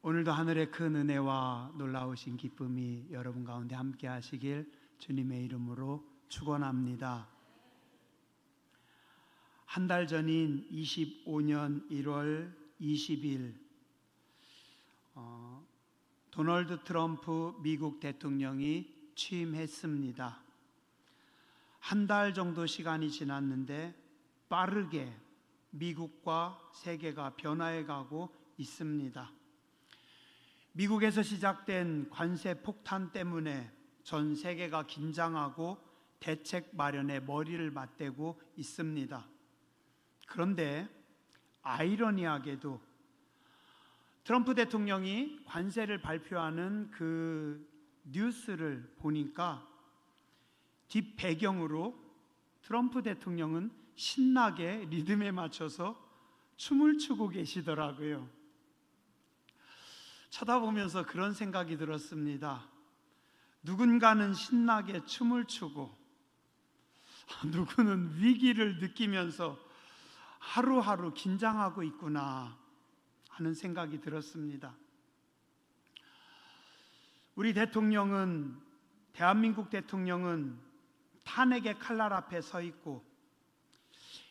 오늘도 하늘의 큰 은혜와 놀라우신 기쁨이 여러분 가운데 함께 하시길 주님의 이름으로 축원합니다. 한 달 전인 25년 1월 20일 도널드 트럼프 미국 대통령이 취임했습니다. 한 달 정도 시간이 지났는데 빠르게 미국과 세계가 변화해 가고 있습니다. 미국에서 시작된 관세 폭탄 때문에 전 세계가 긴장하고 대책 마련에 머리를 맞대고 있습니다. 그런데 아이러니하게도 트럼프 대통령이 관세를 발표하는 그 뉴스를 보니까 뒷배경으로 트럼프 대통령은 신나게 리듬에 맞춰서 춤을 추고 계시더라고요. 쳐다보면서 그런 생각이 들었습니다. 누군가는 신나게 춤을 추고 누구는 위기를 느끼면서 하루하루 긴장하고 있구나 하는 생각이 들었습니다. 우리 대한민국 대통령은 탄핵의 칼날 앞에 서 있고,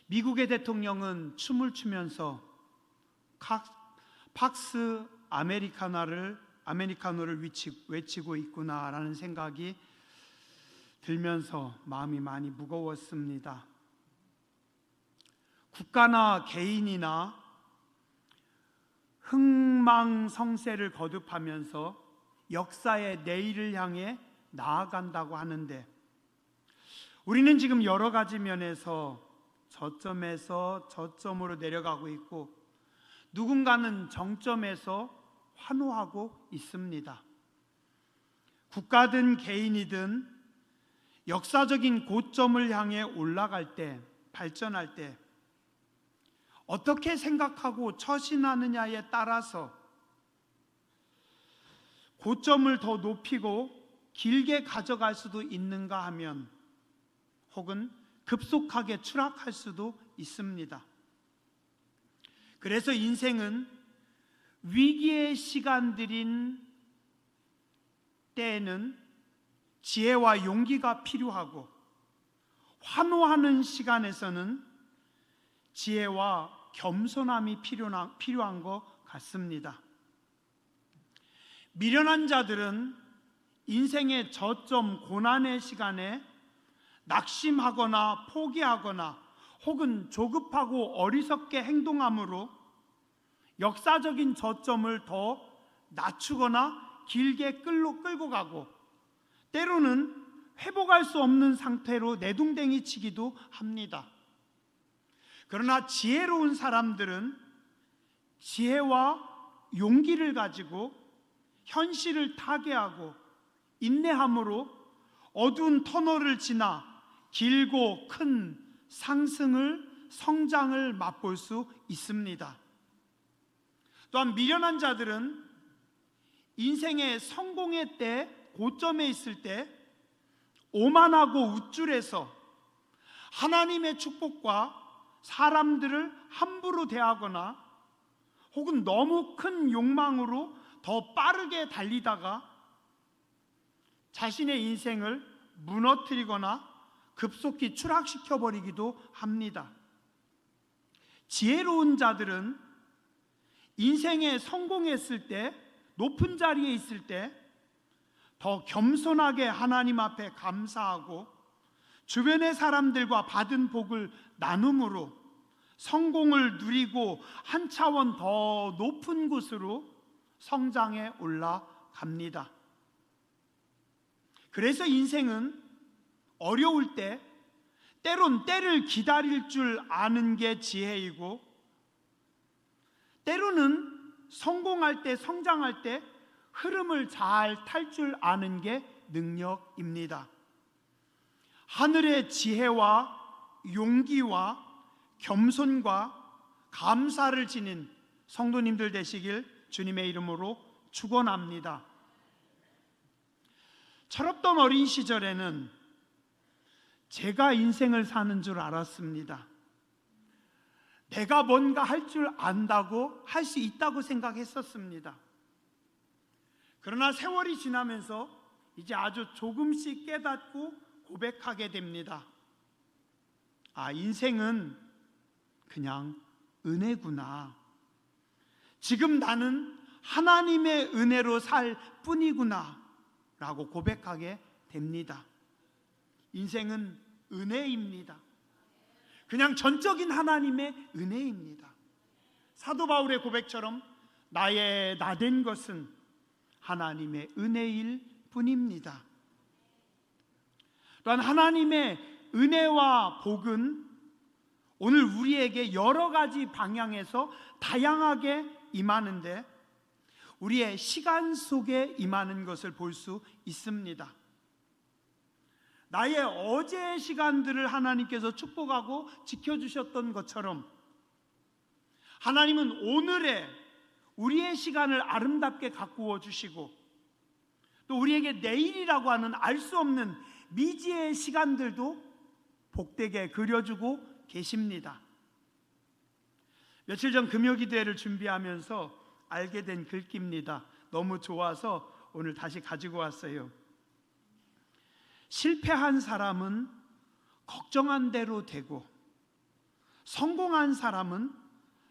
미국의 대통령은 춤을 추면서 팍스 아메리카노를 외치고 있구나라는 생각이 들면서 마음이 많이 무거웠습니다. 국가나 개인이나 흥망성쇠를 거듭하면서 역사의 내일을 향해 나아간다고 하는데, 우리는 지금 여러 가지 면에서 저점에서 저점으로 내려가고 있고, 누군가는 정점에서 환호하고 있습니다. 국가든 개인이든 역사적인 고점을 향해 올라갈 때, 발전할 때 어떻게 생각하고 처신하느냐에 따라서 고점을 더 높이고 길게 가져갈 수도 있는가 하면, 혹은 급속하게 추락할 수도 있습니다. 그래서 인생은 위기의 시간들인 때에는 지혜와 용기가 필요하고, 환호하는 시간에서는 지혜와 겸손함이 필요한 것 같습니다. 미련한 자들은 인생의 저점 고난의 시간에 낙심하거나 포기하거나 혹은 조급하고 어리석게 행동함으로 역사적인 저점을 더 낮추거나 길게 끌고 가고, 때로는 회복할 수 없는 상태로 내동댕이 치기도 합니다. 그러나 지혜로운 사람들은 지혜와 용기를 가지고 현실을 타개하고 인내함으로 어두운 터널을 지나 길고 큰 성장을 맛볼 수 있습니다. 또한 미련한 자들은 인생의 성공의 때, 고점에 있을 때 오만하고 우쭐해서 하나님의 축복과 사람들을 함부로 대하거나 혹은 너무 큰 욕망으로 더 빠르게 달리다가 자신의 인생을 무너뜨리거나 급속히 추락시켜버리기도 합니다. 지혜로운 자들은 인생에 성공했을 때, 높은 자리에 있을 때 더 겸손하게 하나님 앞에 감사하고 주변의 사람들과 받은 복을 나눔으로 성공을 누리고 한 차원 더 높은 곳으로 성장해 올라갑니다. 그래서 인생은 어려울 때 때론 때를 기다릴 줄 아는 게 지혜이고, 때로는 성공할 때, 성장할 때 흐름을 잘 탈 줄 아는 게 능력입니다. 하늘의 지혜와 용기와 겸손과 감사를 지닌 성도님들 되시길 주님의 이름으로 축원합니다. 철없던 어린 시절에는 제가 인생을 사는 줄 알았습니다. 내가 뭔가 할 줄 안다고, 할 수 있다고 생각했었습니다. 그러나 세월이 지나면서 이제 아주 조금씩 깨닫고 고백하게 됩니다. 아, 인생은 그냥 은혜구나. 지금 나는 하나님의 은혜로 살 뿐이구나 라고 고백하게 됩니다. 인생은 은혜입니다. 그냥 전적인 하나님의 은혜입니다. 사도 바울의 고백처럼 나의 나된 것은 하나님의 은혜일 뿐입니다. 또한 하나님의 은혜와 복은 오늘 우리에게 여러 가지 방향에서 다양하게 임하는데 우리의 시간 속에 임하는 것을 볼 수 있습니다. 나의 어제의 시간들을 하나님께서 축복하고 지켜주셨던 것처럼 하나님은 오늘의 우리의 시간을 아름답게 가꾸어 주시고 또 우리에게 내일이라고 하는 알 수 없는 미지의 시간들도 복되게 그려주고 계십니다. 며칠 전 금요기도회를 준비하면서 알게 된 글귀입니다. 너무 좋아서 오늘 다시 가지고 왔어요. 실패한 사람은 걱정한 대로 되고 성공한 사람은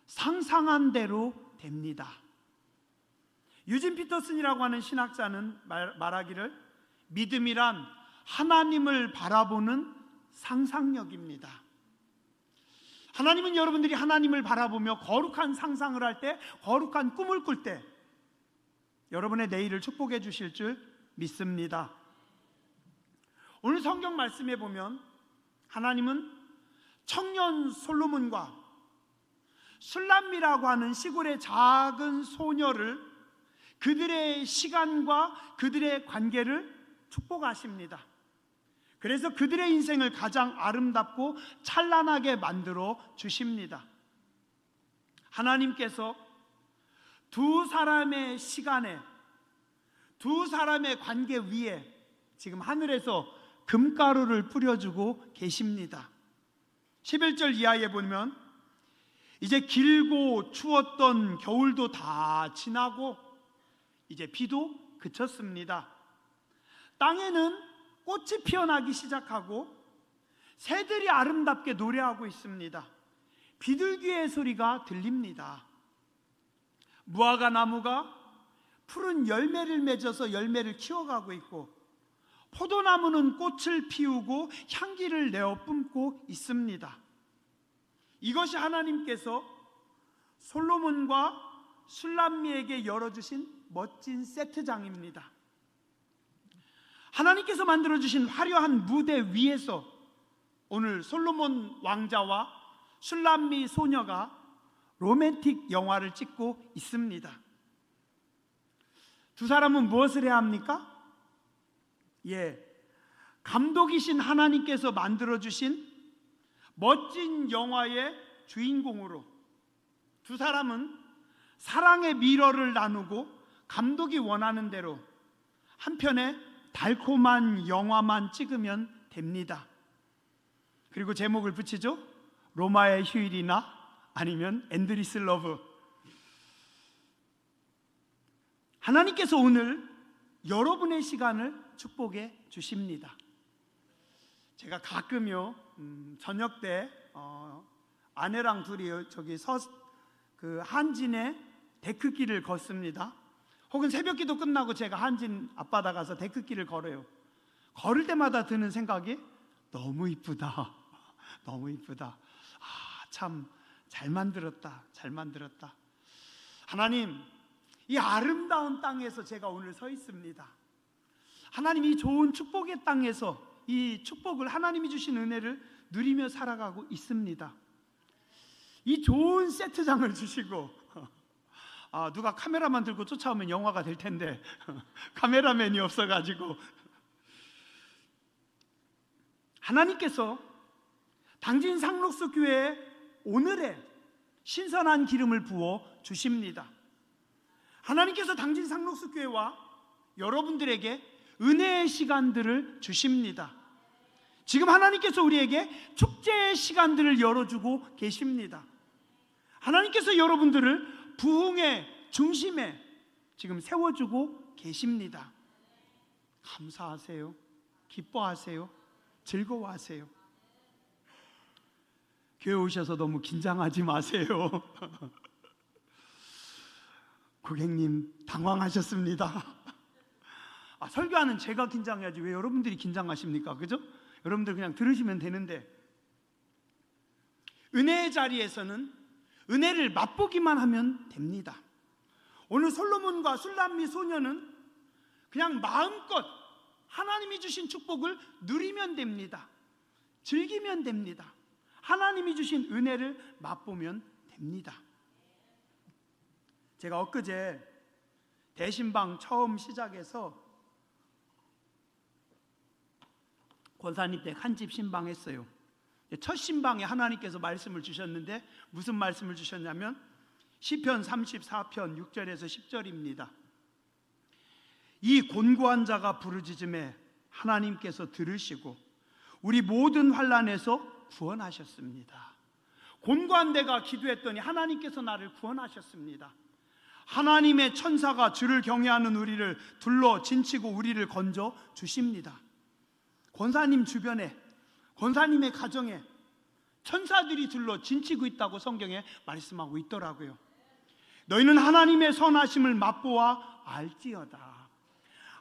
상상한 대로 됩니다. 유진 피터슨이라고 하는 신학자는 말하기를 믿음이란 하나님을 바라보는 상상력입니다. 하나님은 여러분들이 하나님을 바라보며 거룩한 상상을 할 때, 거룩한 꿈을 꿀 때 여러분의 내일을 축복해 주실 줄 믿습니다. 오늘 성경 말씀에 보면 하나님은 청년 솔로몬과 술람미라고 하는 시골의 작은 소녀를 그들의 시간과 그들의 관계를 축복하십니다. 그래서 그들의 인생을 가장 아름답고 찬란하게 만들어 주십니다. 하나님께서 두 사람의 시간에, 두 사람의 관계 위에 지금 하늘에서 금가루를 뿌려주고 계십니다. 11절 이하에 보면 이제 길고 추웠던 겨울도 다 지나고 이제 비도 그쳤습니다. 땅에는 꽃이 피어나기 시작하고 새들이 아름답게 노래하고 있습니다. 비둘기의 소리가 들립니다. 무화과 나무가 푸른 열매를 맺어서 열매를 키워가고 있고 포도나무는 꽃을 피우고 향기를 내어 뿜고 있습니다. 이것이 하나님께서 솔로몬과 술람미에게 열어주신 멋진 세트장입니다. 하나님께서 만들어주신 화려한 무대 위에서 오늘 솔로몬 왕자와 술람미 소녀가 로맨틱 영화를 찍고 있습니다. 두 사람은 무엇을 해야 합니까? 감독이신 하나님께서 만들어주신 멋진 영화의 주인공으로 두 사람은 사랑의 미러를 나누고 감독이 원하는 대로 한 편의 달콤한 영화만 찍으면 됩니다. 그리고 제목을 붙이죠. 로마의 휴일이나 아니면 엔드리스 러브. 하나님께서 오늘 여러분의 시간을 축복해 주십니다. 제가 가끔요 저녁 때 아내랑 둘이 저기 그 한진의 데크길을 걷습니다. 혹은 새벽기도 끝나고 제가 한진 앞바다 가서 데크길을 걸어요. 걸을 때마다 드는 생각이 너무 이쁘다. 너무 이쁘다. 참 잘 만들었다. 잘 만들었다. 하나님, 이 아름다운 땅에서 제가 오늘 서 있습니다. 하나님, 이 좋은 축복의 땅에서 이 축복을 하나님이 주신 은혜를 누리며 살아가고 있습니다. 이 좋은 세트장을 주시고 누가 카메라만 들고 쫓아오면 영화가 될 텐데 카메라맨이 없어가지고 하나님께서 당진 상록수 교회에 오늘의 신선한 기름을 부어 주십니다. 하나님께서 당진 상록수 교회와 여러분들에게 은혜의 시간들을 주십니다. 지금 하나님께서 우리에게 축제의 시간들을 열어주고 계십니다. 하나님께서 여러분들을 부흥의 중심에 지금 세워주고 계십니다. 감사하세요. 기뻐하세요. 즐거워하세요. 교회 오셔서 너무 긴장하지 마세요. 고객님 당황하셨습니다. 설교하는 제가 긴장해야지 왜 여러분들이 긴장하십니까? 그죠? 여러분들 그냥 들으시면 되는데, 은혜의 자리에서는 은혜를 맛보기만 하면 됩니다. 오늘 솔로몬과 술람미 소녀는 그냥 마음껏 하나님이 주신 축복을 누리면 됩니다. 즐기면 됩니다. 하나님이 주신 은혜를 맛보면 됩니다. 제가 엊그제 대신방 처음 시작해서 권사님 댁 한 집 신방했어요. 첫 신방에 하나님께서 말씀을 주셨는데 무슨 말씀을 주셨냐면 시편 34편 6절에서 10절입니다. 이 곤고한 자가 부르짖음에 하나님께서 들으시고 우리 모든 환난에서 구원하셨습니다. 곤고한 내가 기도했더니 하나님께서 나를 구원하셨습니다. 하나님의 천사가 주를 경외하는 우리를 둘러 진치고 우리를 건져 주십니다. 권사님 주변에, 권사님의 가정에 천사들이 둘러 진치고 있다고 성경에 말씀하고 있더라고요. 너희는 하나님의 선하심을 맛보아 알지어다.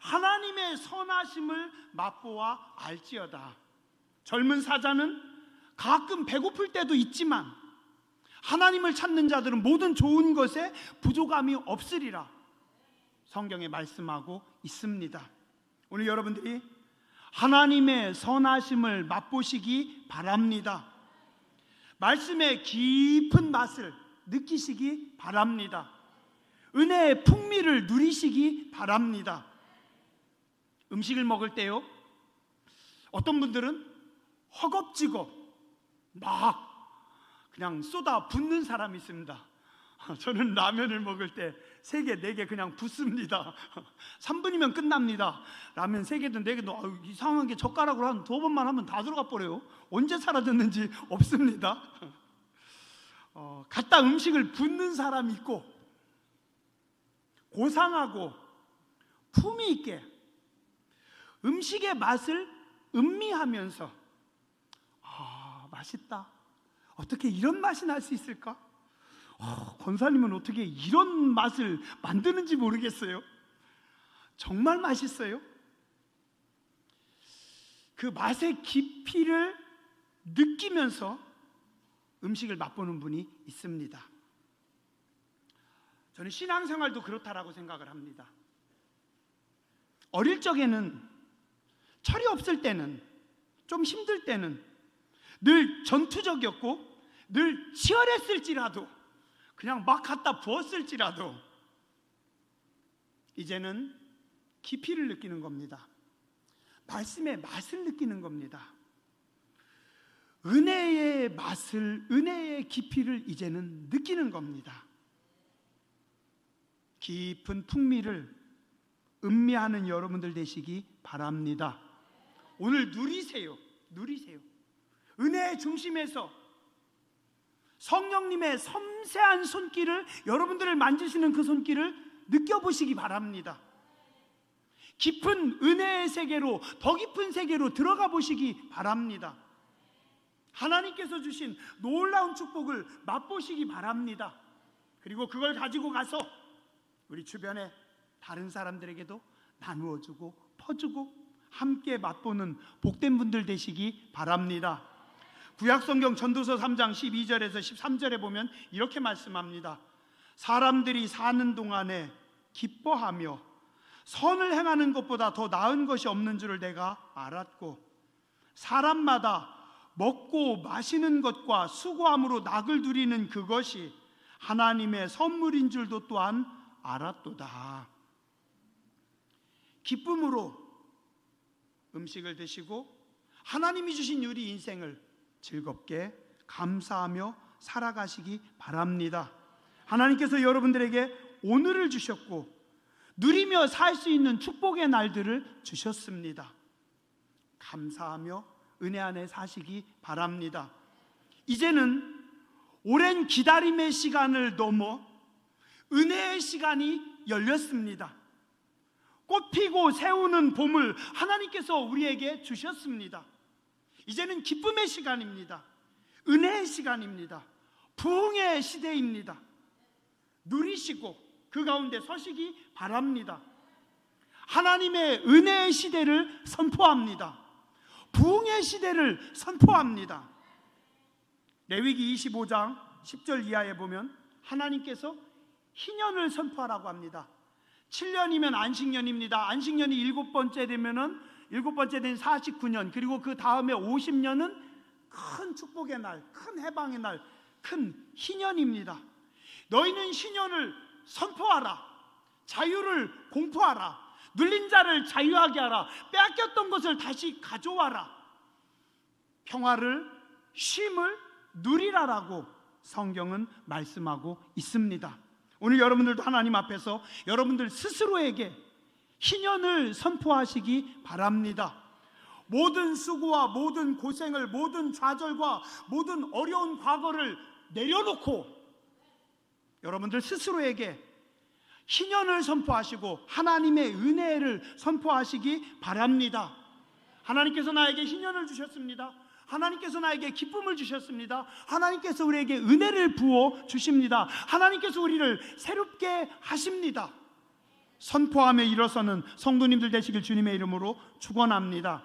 하나님의 선하심을 맛보아 알지어다. 젊은 사자는 가끔 배고플 때도 있지만 하나님을 찾는 자들은 모든 좋은 것에 부족함이 없으리라 성경에 말씀하고 있습니다. 오늘 여러분들이 하나님의 선하심을 맛보시기 바랍니다. 말씀의 깊은 맛을 느끼시기 바랍니다. 은혜의 풍미를 누리시기 바랍니다. 음식을 먹을 때요, 어떤 분들은 허겁지겁 막 그냥 쏟아 붓는 사람이 있습니다. 저는 라면을 먹을 때 3개, 4개 그냥 붓습니다. 3분이면 끝납니다. 라면 3개든 4개든 이상하게 젓가락으로 한 2번만 하면 다 들어가 버려요. 언제 사라졌는지 없습니다. 갖다 음식을 붓는 사람이 있고, 고상하고 품위 있게 음식의 맛을 음미하면서 맛있다, 어떻게 이런 맛이 날 수 있을까? 권사님은 어떻게 이런 맛을 만드는지 모르겠어요. 정말 맛있어요. 그 맛의 깊이를 느끼면서 음식을 맛보는 분이 있습니다. 저는 신앙생활도 그렇다라고 생각을 합니다. 어릴 적에는, 철이 없을 때는, 좀 힘들 때는 늘 전투적이었고 늘 치열했을지라도, 그냥 막 갖다 부었을지라도 이제는 깊이를 느끼는 겁니다. 말씀의 맛을 느끼는 겁니다. 은혜의 맛을, 은혜의 깊이를 이제는 느끼는 겁니다. 깊은 풍미를 음미하는 여러분들 되시기 바랍니다. 오늘 누리세요. 누리세요. 은혜의 중심에서 성령님의 섬세한 손길을, 여러분들을 만지시는 그 손길을 느껴보시기 바랍니다. 깊은 은혜의 세계로, 더 깊은 세계로 들어가 보시기 바랍니다. 하나님께서 주신 놀라운 축복을 맛보시기 바랍니다. 그리고 그걸 가지고 가서 우리 주변에 다른 사람들에게도 나누어주고 퍼주고 함께 맛보는 복된 분들 되시기 바랍니다. 구약성경 전도서 3장 12절에서 13절에 보면 이렇게 말씀합니다. 사람들이 사는 동안에 기뻐하며 선을 행하는 것보다 더 나은 것이 없는 줄을 내가 알았고, 사람마다 먹고 마시는 것과 수고함으로 낙을 누리는 그것이 하나님의 선물인 줄도 또한 알았도다. 기쁨으로 음식을 드시고 하나님이 주신 우리 인생을 즐겁게 감사하며 살아가시기 바랍니다. 하나님께서 여러분들에게 오늘을 주셨고 누리며 살 수 있는 축복의 날들을 주셨습니다. 감사하며 은혜 안에 사시기 바랍니다. 이제는 오랜 기다림의 시간을 넘어 은혜의 시간이 열렸습니다. 꽃피고 새우는 봄을 하나님께서 우리에게 주셨습니다. 이제는 기쁨의 시간입니다. 은혜의 시간입니다. 부흥의 시대입니다. 누리시고 그 가운데 서시기 바랍니다. 하나님의 은혜의 시대를 선포합니다. 부흥의 시대를 선포합니다. 레위기 25장 10절 이하에 보면 하나님께서 희년을 선포하라고 합니다. 7년이면 안식년입니다. 안식년이 7번째 되면은 7번째 된 49년, 그리고 그 다음에 50년은 큰 축복의 날, 큰 해방의 날, 큰 희년입니다. 너희는 희년을 선포하라. 자유를 공포하라. 눌린 자를 자유하게 하라. 빼앗겼던 것을 다시 가져와라. 평화를, 쉼을 누리라라고 성경은 말씀하고 있습니다. 오늘 여러분들도 하나님 앞에서 여러분들 스스로에게 희년을 선포하시기 바랍니다. 모든 수고와 모든 고생을, 모든 좌절과 모든 어려운 과거를 내려놓고 여러분들 스스로에게 희년을 선포하시고 하나님의 은혜를 선포하시기 바랍니다. 하나님께서 나에게 희년을 주셨습니다. 하나님께서 나에게 기쁨을 주셨습니다. 하나님께서 우리에게 은혜를 부어 주십니다. 하나님께서 우리를 새롭게 하십니다. 선포하며 일어서는 성도님들 되시길 주님의 이름으로 축원합니다.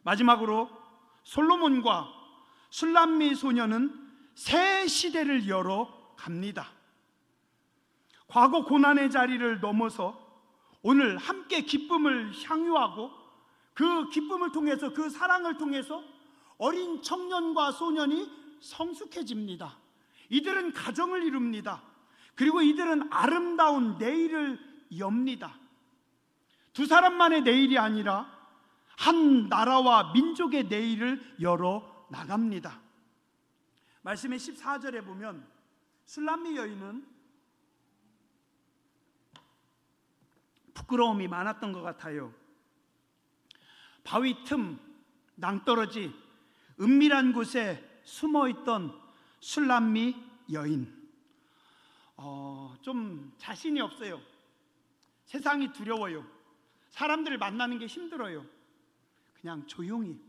마지막으로 솔로몬과 술람미 소녀는 새 시대를 열어 갑니다. 과거 고난의 자리를 넘어서 오늘 함께 기쁨을 향유하고 그 기쁨을 통해서, 그 사랑을 통해서 어린 청년과 소년이 성숙해집니다. 이들은 가정을 이룹니다. 그리고 이들은 아름다운 내일을 엽니다. 두 사람만의 내일이 아니라 한 나라와 민족의 내일을 열어 나갑니다. 말씀의 14절에 보면 술람미 여인은 부끄러움이 많았던 것 같아요. 바위 틈, 낭떠러지, 은밀한 곳에 숨어있던 술람미 여인. 좀 자신이 없어요. 세상이 두려워요. 사람들을 만나는 게 힘들어요. 그냥 조용히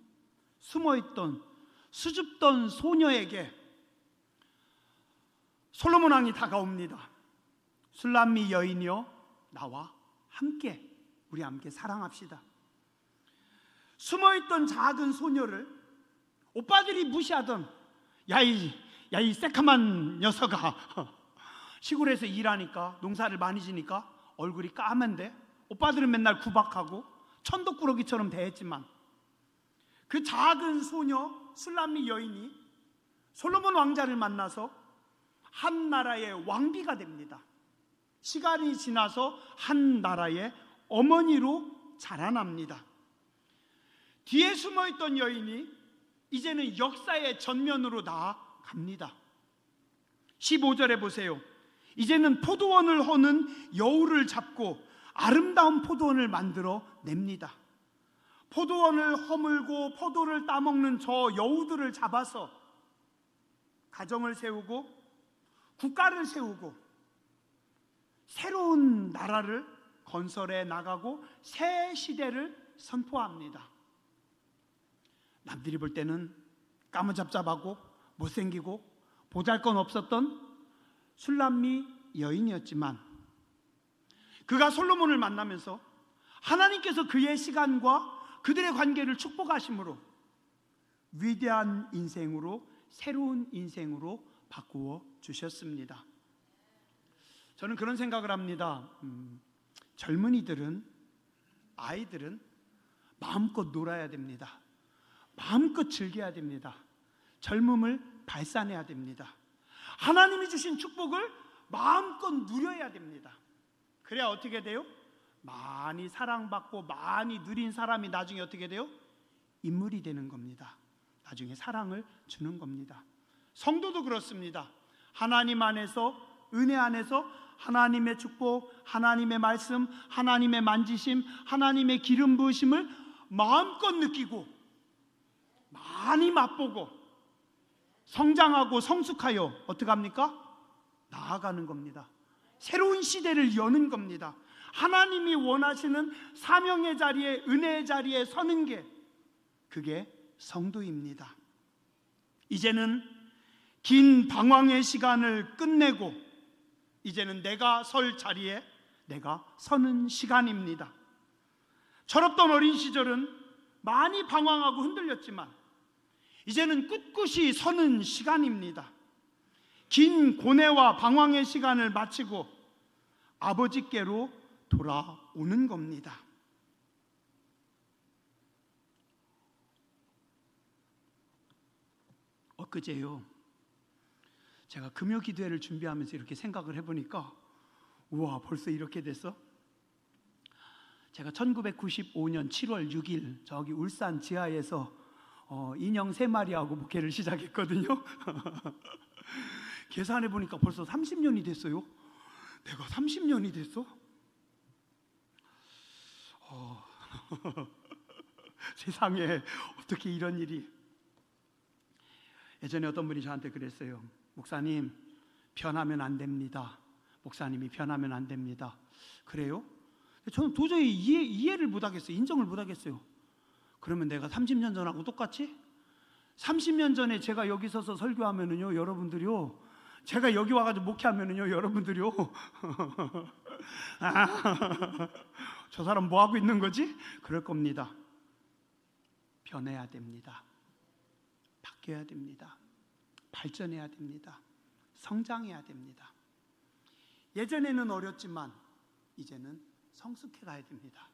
숨어있던, 수줍던 소녀에게 솔로몬 왕이 다가옵니다. 술람미 여인이여, 나와 함께, 우리 함께 사랑합시다. 숨어있던 작은 소녀를 오빠들이 무시하던 야이 새카만 녀석아, 시골에서 일하니까 농사를 많이 지니까 얼굴이 까만데 오빠들은 맨날 구박하고 천덕꾸러기처럼 대했지만 그 작은 소녀 술람미 여인이 솔로몬 왕자를 만나서 한 나라의 왕비가 됩니다. 시간이 지나서 한 나라의 어머니로 자라납니다. 뒤에 숨어있던 여인이 이제는 역사의 전면으로 나아갑니다. 15절에 보세요. 이제는 포도원을 허는 여우를 잡고 아름다운 포도원을 만들어 냅니다. 포도원을 허물고 포도를 따먹는 저 여우들을 잡아서 가정을 세우고 국가를 세우고 새로운 나라를 건설해 나가고 새 시대를 선포합니다. 남들이 볼 때는 까무잡잡하고 못생기고 보잘것없었던 술람미 여인이었지만 그가 솔로몬을 만나면서 하나님께서 그의 시간과 그들의 관계를 축복하심으로 위대한 인생으로, 새로운 인생으로 바꾸어 주셨습니다. 저는 그런 생각을 합니다. 젊은이들은, 아이들은 마음껏 놀아야 됩니다. 마음껏 즐겨야 됩니다. 젊음을 발산해야 됩니다. 하나님이 주신 축복을 마음껏 누려야 됩니다. 그래야 어떻게 돼요? 많이 사랑받고 많이 누린 사람이 나중에 어떻게 돼요? 인물이 되는 겁니다. 나중에 사랑을 주는 겁니다. 성도도 그렇습니다. 하나님 안에서, 은혜 안에서 하나님의 축복, 하나님의 말씀, 하나님의 만지심, 하나님의 기름 부으심을 마음껏 느끼고 많이 맛보고 성장하고 성숙하여 어떻게 합니까? 나아가는 겁니다. 새로운 시대를 여는 겁니다. 하나님이 원하시는 사명의 자리에, 은혜의 자리에 서는 게, 그게 성도입니다. 이제는 긴 방황의 시간을 끝내고 이제는 내가 설 자리에 내가 서는 시간입니다. 철없던 어린 시절은 많이 방황하고 흔들렸지만 이제는 꿋꿋이 서는 시간입니다. 긴 고뇌와 방황의 시간을 마치고 아버지께로 돌아오는 겁니다. 엊그제요, 제가 금요 기도회를 준비하면서 이렇게 생각을 해보니까, 우와, 벌써 이렇게 됐어? 제가 1995년 7월 6일 저기 울산 지하에서 인형 3마리하고 목회를 시작했거든요. 계산해 보니까 벌써 30년이 됐어요. 내가 30년이 됐어? 세상에 어떻게 이런 일이. 예전에 어떤 분이 저한테 그랬어요. 목사님, 변하면 안 됩니다. 목사님이 변하면 안 됩니다. 그래요? 저는 도저히 이해를 못하겠어요. 인정을 못하겠어요. 그러면 내가 30년 전하고 똑같이? 30년 전에 제가 여기 서서 설교하면은요, 여러분들이요, 제가 여기 와가지고 목회하면은요, 여러분들이요, 저 사람 뭐 하고 있는 거지? 그럴 겁니다. 변해야 됩니다. 바뀌어야 됩니다. 발전해야 됩니다. 성장해야 됩니다. 예전에는 어렸지만 이제는 성숙해 가야 됩니다.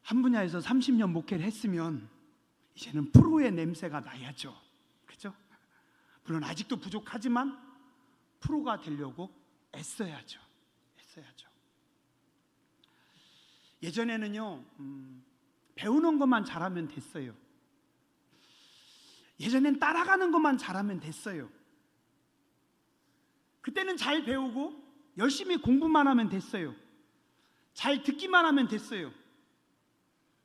한 분야에서 30년 목회를 했으면 이제는 프로의 냄새가 나야죠. 그렇죠? 물론 아직도 부족하지만 프로가 되려고 애써야죠. 예전에는요, 배우는 것만 잘하면 됐어요. 예전엔 따라가는 것만 잘하면 됐어요. 그때는 잘 배우고 열심히 공부만 하면 됐어요. 잘 듣기만 하면 됐어요.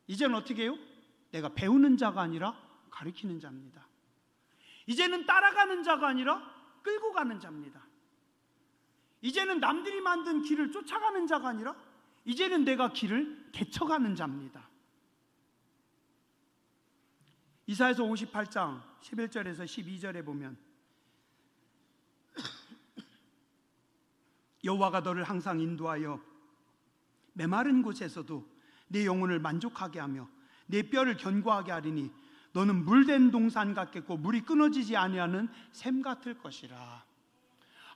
이제는 어떻게 해요? 내가 배우는 자가 아니라 가르치는 자입니다. 이제는 따라가는 자가 아니라 끌고 가는 자입니다. 이제는 남들이 만든 길을 쫓아가는 자가 아니라 이제는 내가 길을 개척하는 자입니다. 이사야서 58장 11절에서 12절에 보면, 여호와가 너를 항상 인도하여 메마른 곳에서도 내 영혼을 만족하게 하며 내 뼈를 견고하게 하리니 너는 물된 동산 같겠고 물이 끊어지지 아니하는 샘 같을 것이라.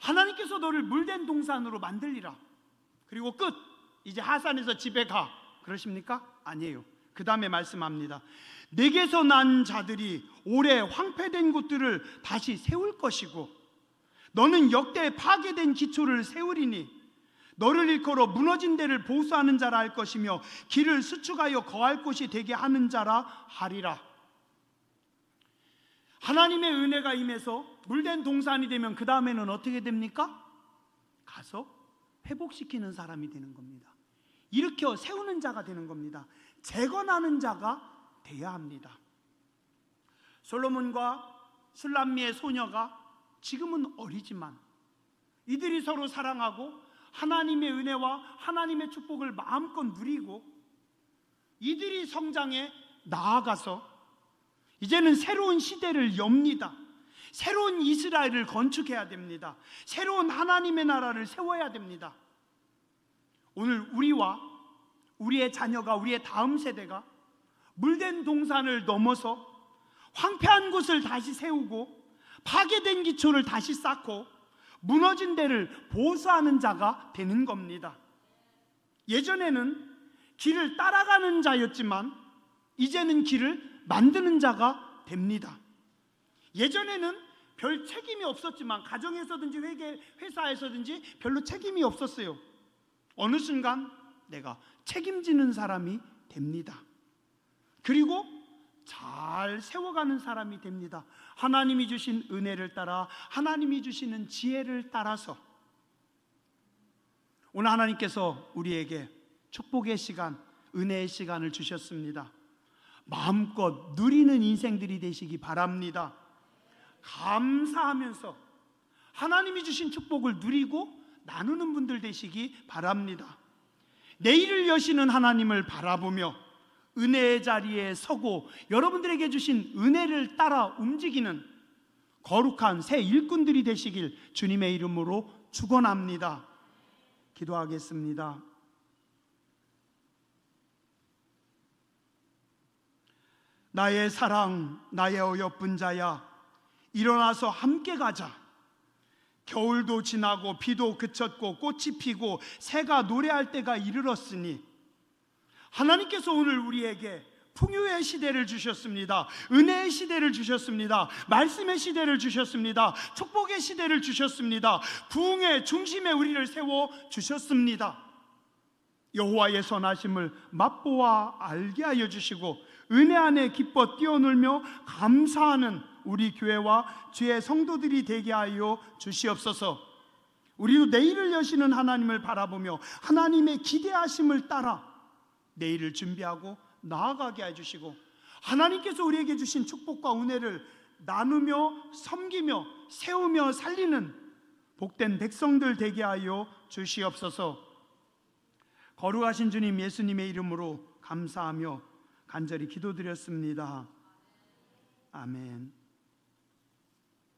하나님께서 너를 물된 동산으로 만들리라. 그리고 끝. 이제 하산해서 집에 가. 그러십니까? 아니에요. 그 다음에 말씀합니다. 내게서 난 자들이 오래 황폐된 곳들을 다시 세울 것이고 너는 역대 파괴된 기초를 세우리니 너를 일컬어 무너진 데를 보수하는 자라 할 것이며 길을 수축하여 거할 곳이 되게 하는 자라 하리라. 하나님의 은혜가 임해서 물된 동산이 되면 그 다음에는 어떻게 됩니까? 가서 회복시키는 사람이 되는 겁니다. 일으켜 세우는 자가 되는 겁니다. 재건하는 자가 돼야 합니다. 솔로몬과 술람미의 소녀가 지금은 어리지만 이들이 서로 사랑하고 하나님의 은혜와 하나님의 축복을 마음껏 누리고 이들이 성장해 나아가서 이제는 새로운 시대를 엽니다. 새로운 이스라엘을 건축해야 됩니다. 새로운 하나님의 나라를 세워야 됩니다. 오늘 우리와 우리의 자녀가, 우리의 다음 세대가 물된 동산을 넘어서 황폐한 곳을 다시 세우고 파괴된 기초를 다시 쌓고 무너진 데를 보수하는 자가 되는 겁니다. 예전에는 길을 따라가는 자였지만 이제는 길을 만드는 자가 됩니다. 예전에는 별 책임이 없었지만 가정에서든지 회사에서든지 별로 책임이 없었어요. 어느 순간 내가 책임지는 사람이 됩니다. 그리고 잘 세워가는 사람이 됩니다. 하나님이 주신 은혜를 따라, 하나님이 주시는 지혜를 따라서. 오늘 하나님께서 우리에게 축복의 시간, 은혜의 시간을 주셨습니다. 마음껏 누리는 인생들이 되시기 바랍니다. 감사하면서 하나님이 주신 축복을 누리고 나누는 분들 되시기 바랍니다. 내일을 여시는 하나님을 바라보며 은혜의 자리에 서고 여러분들에게 주신 은혜를 따라 움직이는 거룩한 새 일꾼들이 되시길 주님의 이름으로 축원합니다. 기도하겠습니다. 나의 사랑, 나의 어여쁜 자야, 일어나서 함께 가자. 겨울도 지나고 비도 그쳤고 꽃이 피고 새가 노래할 때가 이르렀으니 하나님께서 오늘 우리에게 풍요의 시대를 주셨습니다. 은혜의 시대를 주셨습니다. 말씀의 시대를 주셨습니다. 축복의 시대를 주셨습니다. 부흥의 중심에 우리를 세워 주셨습니다. 여호와의 선하심을 맛보아 알게 하여 주시고 은혜 안에 기뻐 뛰어놀며 감사하는 우리 교회와 주의 성도들이 되게 하여 주시옵소서. 우리도 내일을 여시는 하나님을 바라보며 하나님의 기대하심을 따라 내일을 준비하고 나아가게 해주시고 하나님께서 우리에게 주신 축복과 은혜를 나누며 섬기며 세우며 살리는 복된 백성들 되게 하여 주시옵소서. 거룩하신 주님 예수님의 이름으로 감사하며 간절히 기도드렸습니다. 아멘.